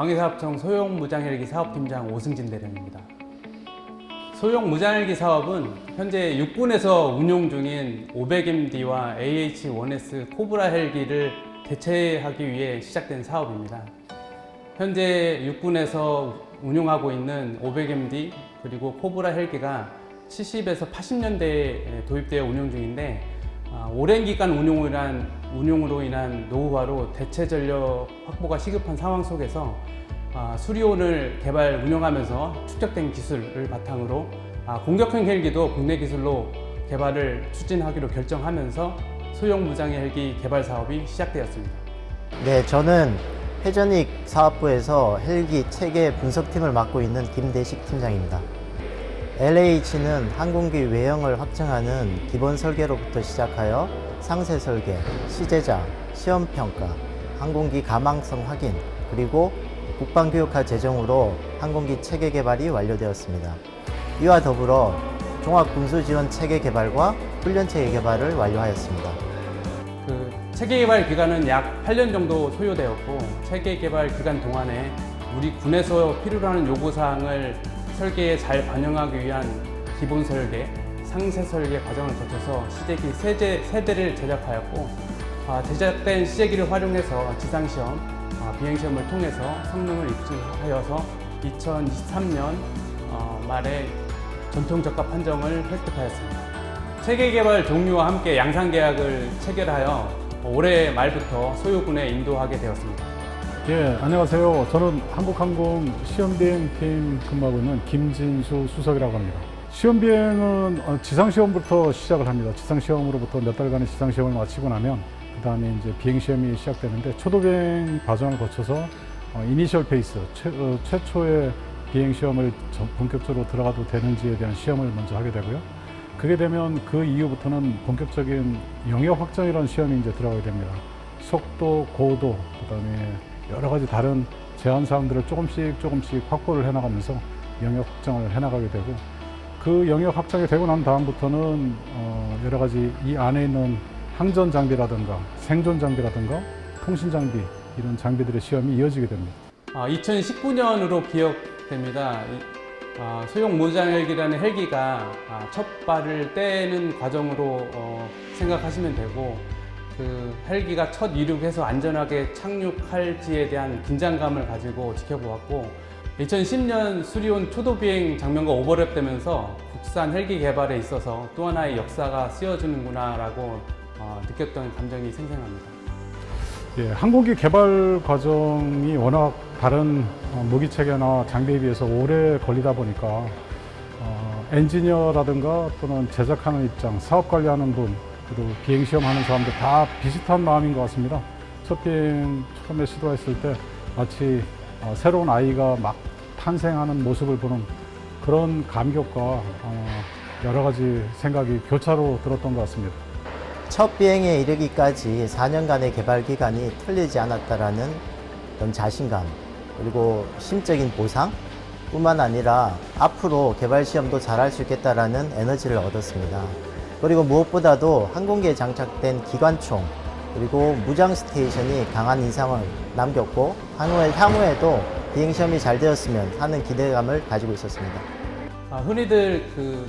광해사업청 소형 무장헬기 사업팀장 오승진 대령입니다. 소형 무장헬기 사업은 현재 육군에서 운용 중인 500MD와 AH-1S 코브라 헬기를 대체하기 위해 시작된 사업입니다. 현재 육군에서 운용하고 있는 500MD 그리고 코브라 헬기가 70에서 80년대에 도입되어 운용 중인데 오랜 기간 운용으로 인한 노후화로 대체 전력 확보가 시급한 상황 속에서 수리온을 개발 운영하면서 축적된 기술을 바탕으로 공격형 헬기도 국내 기술로 개발을 추진하기로 결정하면서 소형 무장 헬기 개발 사업이 시작되었습니다. 네, 저는 회전익 사업부에서 헬기 체계 분석팀을 맡고 있는 김대식 팀장입니다. LH는 항공기 외형을 확정하는 기본 설계로부터 시작하여 상세 설계, 시제작, 시험평가, 항공기 가망성 확인, 그리고 국방교육화 제정으로 항공기 체계 개발이 완료되었습니다. 이와 더불어 종합군수지원 체계 개발과 훈련 체계 개발을 완료하였습니다. 체계 개발 기간은 약 8년 정도 소요되었고, 체계 개발 기간 동안에 우리 군에서 필요로 하는 요구사항을 설계에 잘 반영하기 위한 기본 설계, 상세 설계 과정을 거쳐서 시제기 세대를 제작하였고, 제작된 시제기를 활용해서 지상시험, 비행시험을 통해서 성능을 입증하여서 2023년 말에 전통적합 판정을 획득하였습니다. 체계 개발 종료와 함께 양산 계약을 체결하여 올해 말부터 소요군에 인도하게 되었습니다. 예, 안녕하세요. 저는 한국항공 시험비행팀 근무하고 있는 김진수 수석이라고 합니다. 시험비행은 지상시험부터 시작을 합니다. 지상시험으로부터 몇 달간의 지상시험을 마치고 나면 그 다음에 이제 비행시험이 시작되는데, 초도비행 과정을 거쳐서 이니셜 페이스, 최초의 비행시험을 본격적으로 들어가도 되는지에 대한 시험을 먼저 하게 되고요. 그게 되면 그 이후부터는 본격적인 영역 확정이라는 시험이 이제 들어가게 됩니다. 속도, 고도, 그 다음에 여러 가지 다른 제한 사항들을 조금씩 확보를 해나가면서 영역 확정을 해나가게 되고, 그 영역 확정이 되고 난 다음부터는 여러 가지 이 안에 있는 항전 장비라든가 생존 장비라든가 통신 장비, 이런 장비들의 시험이 이어지게 됩니다. 2019년으로 기억됩니다. 소형 무장 헬기라는 헬기가 첫 발을 떼는 과정으로 생각하시면 되고, 그 헬기가 첫 이륙해서 안전하게 착륙할지에 대한 긴장감을 가지고 지켜보았고, 2010년 수리온 초도비행 장면과 오버랩되면서 국산 헬기 개발에 있어서 또 하나의 역사가 쓰여지는구나 라고 느꼈던 감정이 생생합니다. 예, 항공기 개발 과정이 워낙 다른 무기체계나 장비에 비해서 오래 걸리다 보니까 엔지니어라든가 또는 제작하는 입장, 사업 관리하는 분, 그리고 비행시험하는 사람들 다 비슷한 마음인 것 같습니다. 첫 비행 처음에 시도했을 때 마치 새로운 아이가 막 탄생하는 모습을 보는 그런 감격과 여러 가지 생각이 교차로 들었던 것 같습니다. 첫 비행에 이르기까지 4년간의 개발 기간이 틀리지 않았다라는 그런 자신감, 그리고 심적인 보상 뿐만 아니라 앞으로 개발 시험도 잘할 수 있겠다라는 에너지를 얻었습니다. 그리고 무엇보다도 항공기에 장착된 기관총, 그리고 무장 스테이션이 강한 인상을 남겼고, 향후에도 비행시험이 잘 되었으면 하는 기대감을 가지고 있었습니다. 흔히들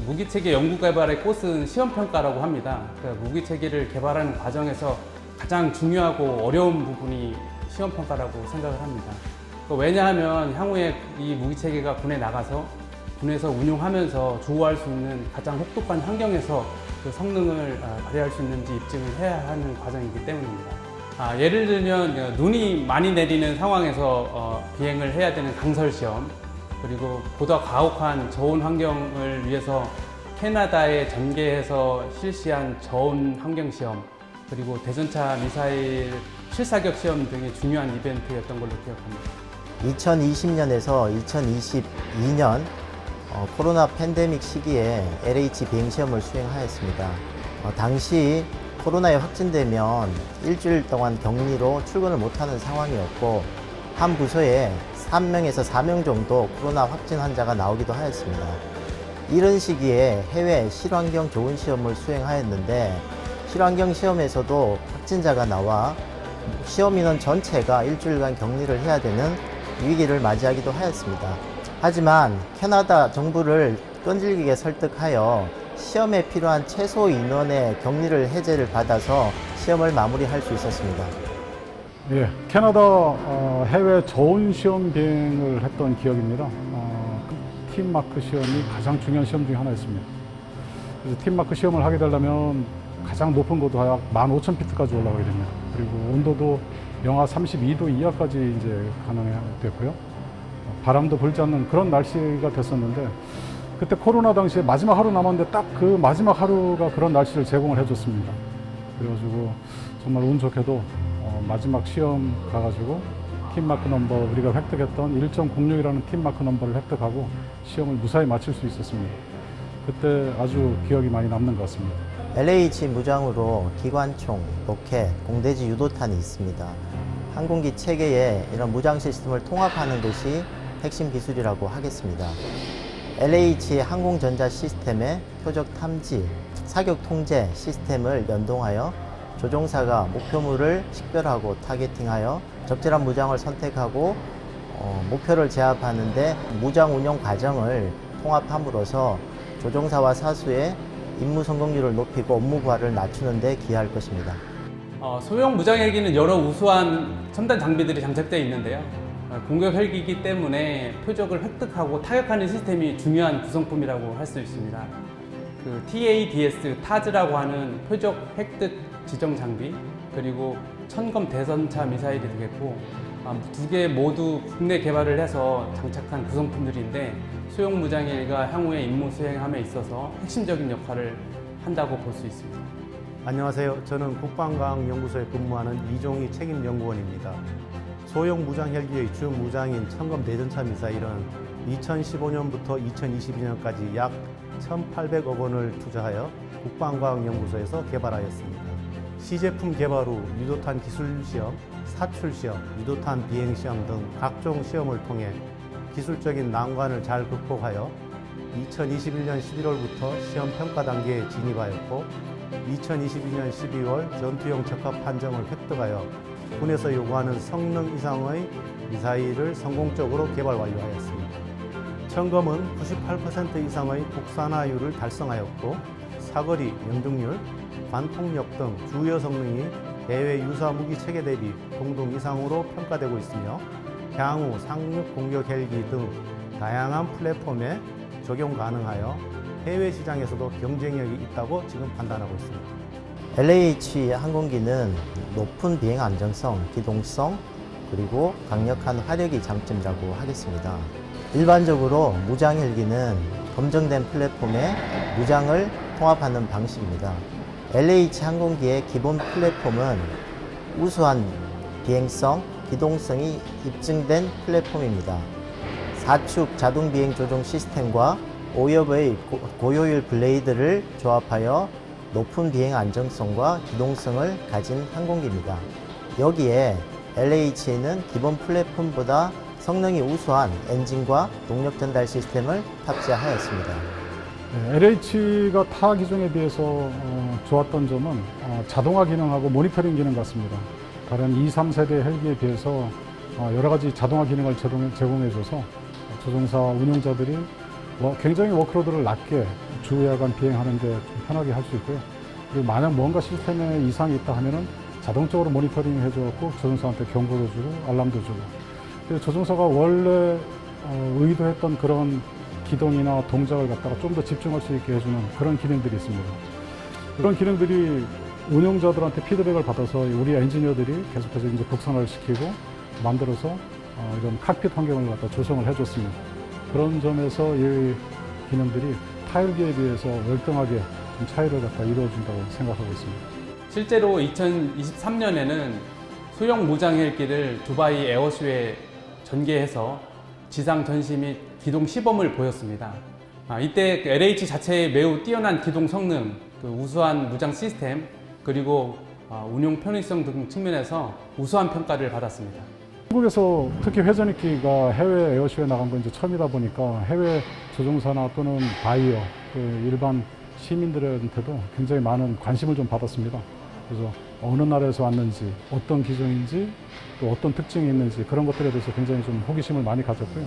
무기체계 연구개발의 꽃은 시험평가라고 합니다. 무기체계를 개발하는 과정에서 가장 중요하고 어려운 부분이 시험평가라고 생각을 합니다. 왜냐하면 향후에 이 무기체계가 군에 나가서 군에서 운용하면서 조우할 수 있는 가장 혹독한 환경에서 그 성능을 발휘할 수 있는지 입증을 해야 하는 과정이기 때문입니다. 예를 들면 눈이 많이 내리는 상황에서 비행을 해야 되는 강설시험, 그리고 보다 가혹한 저온 환경을 위해서 캐나다에 전개해서 실시한 저온 환경 시험, 그리고 대전차 미사일 실사격 시험 등이 중요한 이벤트였던 걸로 기억합니다. 2020년에서 2022년 코로나 팬데믹 시기에 LH 비행시험을 수행하였습니다. 당시 코로나에 확진되면 일주일 동안 격리로 출근을 못하는 상황이었고, 한 부서에 3명에서 4명 정도 코로나 확진 환자가 나오기도 하였습니다. 이런 시기에 해외 실환경 좋은 시험을 수행하였는데, 실환경 시험에서도 확진자가 나와 시험 인원 전체가 일주일간 격리를 해야 되는 위기를 맞이하기도 하였습니다. 하지만 캐나다 정부를 끈질기게 설득하여 시험에 필요한 최소 인원의 격리를 해제를 받아서 시험을 마무리할 수 있었습니다. 예, 캐나다 해외 저온 시험 비행을 했던 기억입니다. 팀마크 시험이 가장 중요한 시험 중에 하나였습니다. 그래서 팀마크 시험을 하게 되려면 가장 높은 고도 약 15,000피트까지 올라가게 됩니다. 그리고 온도도 영하 32도 이하까지 이제 가능했고요. 바람도 불지 않는 그런 날씨가 됐었는데, 그때 코로나 당시에 마지막 하루 남았는데 딱 그 마지막 하루가 그런 날씨를 제공을 해줬습니다. 그래가지고 정말 운 좋게도 마지막 시험 가가지고 팀마크 넘버, 우리가 획득했던 1.06이라는 팀마크 넘버를 획득하고 시험을 무사히 마칠 수 있었습니다. 그때 아주 기억이 많이 남는 것 같습니다. LH 무장으로 기관총, 로켓, 공대지 유도탄이 있습니다. 항공기 체계에 이런 무장 시스템을 통합하는 것이 핵심 기술이라고 하겠습니다. LH 항공전자 시스템의 표적 탐지, 사격 통제 시스템을 연동하여 조종사가 목표물을 식별하고 타겟팅하여 적절한 무장을 선택하고 목표를 제압하는데 무장 운영 과정을 통합함으로써 조종사와 사수의 임무 성공률을 높이고 업무 부하를 낮추는 데 기여할 것입니다. 소형 무장 헬기는 여러 우수한 첨단 장비들이 장착되어 있는데요. 공격 헬기이기 때문에 표적을 획득하고 타격하는 시스템이 중요한 구성품이라고 할 수 있습니다. 그 TADS, 타즈라고 하는 표적 획득 지정 장비, 그리고 천검 대전차 미사일이 되겠고, 두 개 모두 국내 개발을 해서 장착한 구성품들인데 소형 무장 헬기가 향후에 임무 수행함에 있어서 핵심적인 역할을 한다고 볼 수 있습니다. 안녕하세요. 저는 국방과학연구소에 근무하는 이종희 책임연구원입니다. 소형 무장 헬기의 주 무장인 천검 대전차 미사일은 2015년부터 2022년까지 약 1,800억 원을 투자하여 국방과학연구소에서 개발하였습니다. 시제품 개발 후 유도탄 기술 시험, 사출 시험, 유도탄 비행 시험 등 각종 시험을 통해 기술적인 난관을 잘 극복하여 2021년 11월부터 시험 평가 단계에 진입하였고 2022년 12월 전투용 적합 판정을 획득하여 군에서 요구하는 성능 이상의 미사일을 성공적으로 개발 완료하였습니다. 천검은 98% 이상의 국산화율을 달성하였고 사거리, 명중률, 관통력 등 주요 성능이 해외 유사 무기 체계 대비 동등 이상으로 평가되고 있으며 향후 상륙 공격 헬기 등 다양한 플랫폼에 적용 가능하여 해외 시장에서도 경쟁력이 있다고 지금 판단하고 있습니다. LH 항공기는 높은 비행 안정성, 기동성, 그리고 강력한 화력이 장점이라고 하겠습니다. 일반적으로 무장 헬기는 검증된 플랫폼에 무장을 통합하는 방식입니다. LH 항공기의 기본 플랫폼은 우수한 비행성, 기동성이 입증된 플랫폼입니다. 4축 자동 비행 조종 시스템과 5엽의 고효율 블레이드를 조합하여 높은 비행 안정성과 기동성을 가진 항공기입니다. 여기에 LH는 기본 플랫폼보다 성능이 우수한 엔진과 동력 전달 시스템을 탑재하였습니다. LH가 타 기종에 비해서 좋았던 점은 자동화 기능하고 모니터링 기능 같습니다. 다른 2, 3세대 헬기에 비해서 여러 가지 자동화 기능을 제공해줘서 조종사 운용자들이 굉장히 워크로드를 낮게 주야간 비행하는 데 좀 편하게 할 수 있고요. 그리고 만약 뭔가 시스템에 이상이 있다 하면은 자동적으로 모니터링 해주고 조종사한테 경고도 주고 알람도 주고. 그래서 조종사가 원래 의도했던 그런 기동이나 동작을 갖다가 좀 더 집중할 수 있게 해주는 그런 기능들이 있습니다. 그런 기능들이 운용자들한테 피드백을 받아서 우리 엔지니어들이 계속해서 이제 국산화를 시키고 만들어서 이런 칵핏 환경을 갖다 조성을 해줬습니다. 그런 점에서 이 기능들이 타헬기에 비해서 월등하게 좀 차이를 갖다 이루어준다고 생각하고 있습니다. 실제로 2023년에는 소형 무장 헬기를 두바이 에어쇼에 전개해서 지상 전시 및 기동 시범을 보였습니다. 이때 LH 자체의 매우 뛰어난 기동 성능, 우수한 무장 시스템, 그리고 운용 편의성 등 측면에서 우수한 평가를 받았습니다. 한국에서 특히 회전익기가 해외 에어쇼에 나간 건 이제 처음이다 보니까 해외 조종사나 또는 바이어, 일반 시민들한테도 굉장히 많은 관심을 좀 받았습니다. 그래서 어느 나라에서 왔는지, 어떤 기종인지, 또 어떤 특징이 있는지 그런 것들에 대해서 굉장히 좀 호기심을 많이 가졌고요.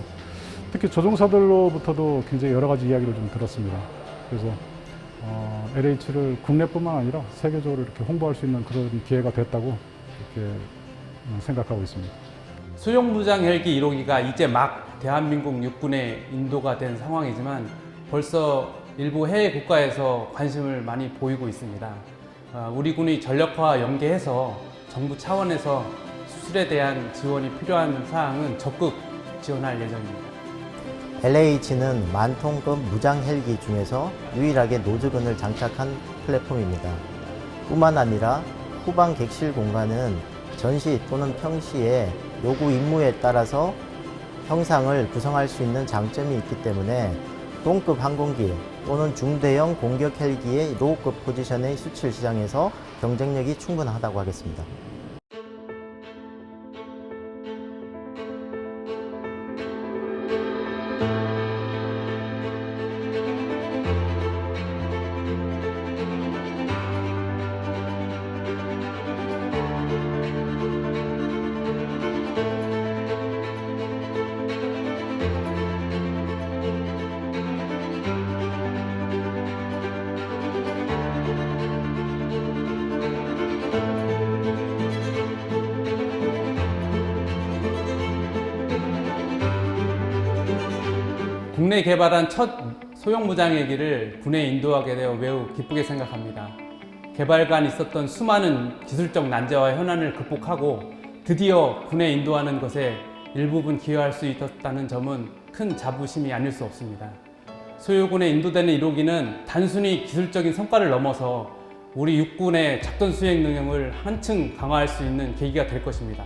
특히 조종사들로부터도 굉장히 여러 가지 이야기를 좀 들었습니다. 그래서 LH를 국내뿐만 아니라 세계적으로 이렇게 홍보할 수 있는 그런 기회가 됐다고 이렇게 생각하고 있습니다. 소형 무장 헬기 1호기가 이제 막 대한민국 육군에 인도가 된 상황이지만 벌써 일부 해외 국가에서 관심을 많이 보이고 있습니다. 우리 군이 전력화와 연계해서 정부 차원에서 수출에 대한 지원이 필요한 사항은 적극 지원할 예정입니다. LH는 만톤급 무장 헬기 중에서 유일하게 노즈건을 장착한 플랫폼입니다. 뿐만 아니라 후방 객실 공간은 전시 또는 평시에 요구 임무에 따라서 형상을 구성할 수 있는 장점이 있기 때문에 동급 항공기 또는 중대형 공격 헬기의 로우급 포지션의 수출 시장에서 경쟁력이 충분하다고 하겠습니다. 국내 개발한 첫 소형 무장 헬기를 군에 인도하게 되어 매우 기쁘게 생각합니다. 개발간 있었던 수많은 기술적 난제와 현안을 극복하고 드디어 군에 인도하는 것에 일부분 기여할 수 있었다는 점은 큰 자부심이 아닐 수 없습니다. 소요군에 인도되는 1호기는 단순히 기술적인 성과를 넘어서 우리 육군의 작전 수행 능력을 한층 강화할 수 있는 계기가 될 것입니다.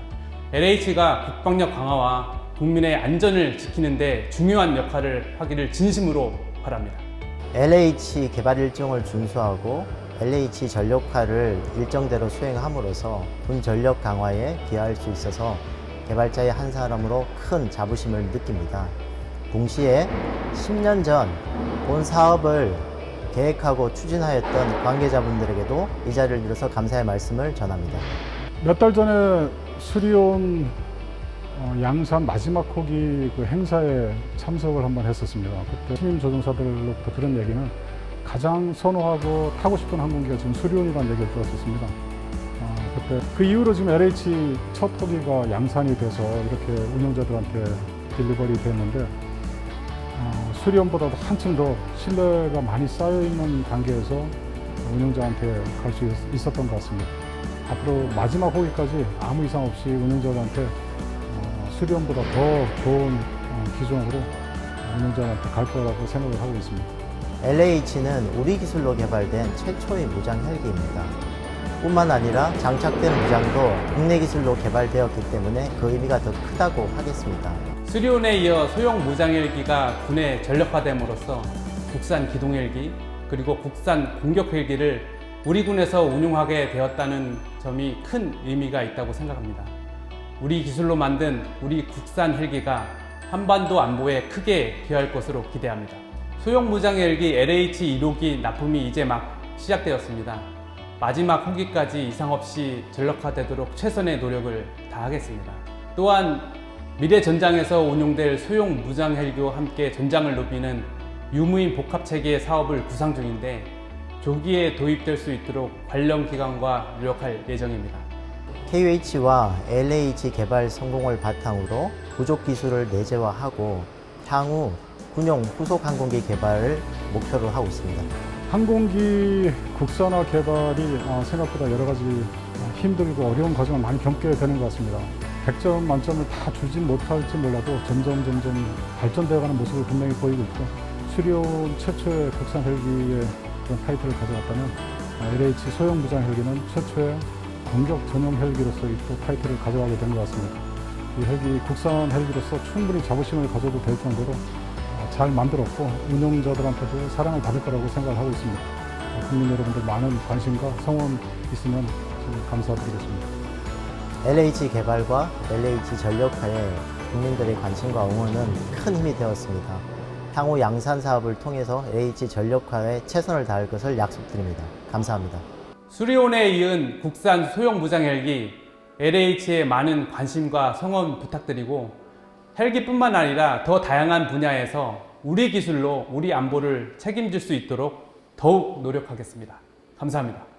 LH가 국방력 강화와 국민의 안전을 지키는 데 중요한 역할을 하기를 진심으로 바랍니다. LH 개발 일정을 준수하고 LH 전력화를 일정대로 수행함으로써 군 전력 강화에 기여할 수 있어서 개발자의 한 사람으로 큰 자부심을 느낍니다. 동시에 10년 전 본 사업을 계획하고 추진하였던 관계자분들에게도 이 자리를 빌어서 감사의 말씀을 전합니다. 몇 달 전에 수리온 양산 마지막 호기 그 행사에 참석을 한번 했었습니다. 그때 신임 조종사들로부터 들은 얘기는 가장 선호하고 타고 싶은 항공기가 지금 수리온이라는 얘기를 들었었습니다. 그때 그 이후로 지금 LH 첫 호기가 양산이 돼서 이렇게 운영자들한테 딜리버리 됐는데 수리온보다도 한층 더 신뢰가 많이 쌓여있는 단계에서 운영자한테 갈 수 있었던 것 같습니다. 앞으로 마지막 호기까지 아무 이상 없이 운영자들한테 수리온보다 더 좋은 기종으로 운영자한테 갈 거라고 생각을 하고 있습니다. LH는 우리 기술로 개발된 최초의 무장 헬기입니다. 뿐만 아니라 장착된 무장도 국내 기술로 개발되었기 때문에 그 의미가 더 크다고 하겠습니다. 수리온에 이어 소형 무장 헬기가 군에 전력화됨으로써 국산 기동 헬기 그리고 국산 공격 헬기를 우리 군에서 운용하게 되었다는 점이 큰 의미가 있다고 생각합니다. 우리 기술로 만든 우리 국산 헬기가 한반도 안보에 크게 기여할 것으로 기대합니다. 소형 무장 헬기 LH 1호기 납품이 이제 막 시작되었습니다. 마지막 호기까지 이상 없이 전력화되도록 최선의 노력을 다하겠습니다. 또한 미래 전장에서 운용될 소형 무장 헬기와 함께 전장을 누비는 유무인 복합 체계 사업을 구상 중인데 조기에 도입될 수 있도록 관련 기관과 노력할 예정입니다. KUH와 LH 개발 성공을 바탕으로 부족 기술을 내재화하고 향후 군용 후속 항공기 개발을 목표로 하고 있습니다. 항공기 국산화 개발이 생각보다 여러 가지 힘들고 어려운 과정을 많이 겪게 되는 것 같습니다. 100점 만점을 다 주진 못할지 몰라도 점점 발전되어가는 모습을 분명히 보이고 있고 수리온 최초의 국산 헬기의 그런 타이틀을 가져갔다면 LH 소형 무장 헬기는 최초의 공격 전용 헬기로서 또 타이틀을 가져가게 된 것 같습니다. 이 헬기 국산 헬기로서 충분히 자부심을 가져도 될 정도로 잘 만들었고 운용자들한테도 사랑을 받을 거라고 생각을 하고 있습니다. 국민 여러분들 많은 관심과 성원 있으면 감사드리겠습니다. LH 개발과 LH 전력화에 국민들의 관심과 응원은 큰 힘이 되었습니다. 향후 양산 사업을 통해서 LH 전력화에 최선을 다할 것을 약속드립니다. 감사합니다. 수리온에 이은 국산 소형 무장 헬기 LH에 많은 관심과 성원 부탁드리고 헬기뿐만 아니라 더 다양한 분야에서 우리 기술로 우리 안보를 책임질 수 있도록 더욱 노력하겠습니다. 감사합니다.